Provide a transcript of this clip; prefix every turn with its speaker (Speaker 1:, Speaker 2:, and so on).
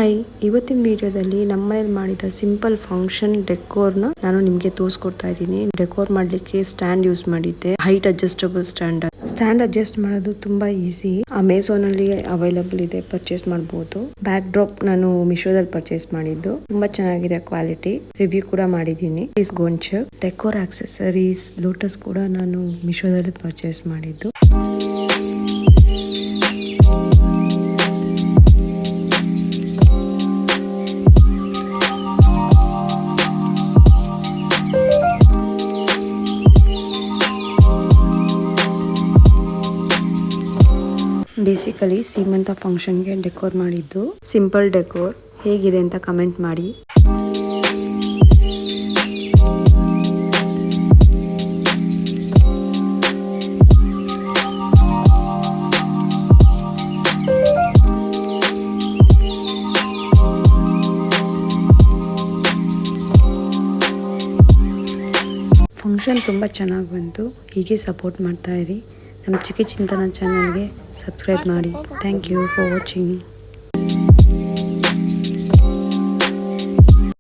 Speaker 1: Hi, ಇವತ್ತಿನ ವಿಡಿಯೋದಲ್ಲಿ ನಮ್ಮನೇಲಿ ಮಾಡಿದ ಸಿಂಪಲ್ ಫಂಕ್ಷನ್ ಡೆಕೋರ್ನ ನಾನು ನಿಮಗೆ ತೋರಿಸ್ಕೊಡ್ತಾ ಇದ್ದೀನಿ. ಡೆಕೋರ್ ಮಾಡಲಿಕ್ಕೆ ಸ್ಟ್ಯಾಂಡ್ ಯೂಸ್ ಮಾಡಿದ್ದೆ, ಹೈಟ್ ಅಡ್ಜಸ್ಟಬಲ್ ಸ್ಟ್ಯಾಂಡ್ ಅಡ್ಜಸ್ಟ್ ಮಾಡೋದು ತುಂಬಾ ಈಸಿ. ಅಮೆಝಾನ್ ಅಲ್ಲಿ ಅವೈಲಬಲ್ ಇದೆ, ಪರ್ಚೇಸ್ ಮಾಡಬಹುದು. ಬ್ಯಾಕ್ ಡ್ರಾಪ್ ನಾನು ಮಿಶೋದಲ್ಲಿ ಪರ್ಚೇಸ್ ಮಾಡಿದ್ದು, ತುಂಬಾ ಚೆನ್ನಾಗಿದೆ ಕ್ವಾಲಿಟಿ. ರಿವ್ಯೂ ಕೂಡ ಮಾಡಿದ್ದೀನಿ. Please go and check. Decor accessories lotus ಕೂಡ ನಾನು ಮಿಶೋದಲ್ಲಿ ಪರ್ಚೇಸ್ ಮಾಡಿದ್ದು. ಬೇಸಿಕಲಿ ಸೀಮಂತ ಫಂಕ್ಷನ್ಗೆ ಡೆಕೋರ್ ಮಾಡಿದ್ದು. ಸಿಂಪಲ್ ಡೆಕೋರ್ ಹೇಗಿದೆ ಅಂತ ಕಮೆಂಟ್ ಮಾಡಿ. ಫಂಕ್ಷನ್ ತುಂಬ ಚೆನ್ನಾಗಿ ಬಂತು. ಹೀಗೆ ಸಪೋರ್ಟ್ ಮಾಡ್ತಾ ಇರಿ. ನಮ್ಮ ಚಿಕ್ಕಿ ಚಿಂತನ ಚಾನಲ್ಗೆ ಸಬ್ಸ್ಕ್ರೈಬ್ ಮಾಡಿ. Thank you for watching.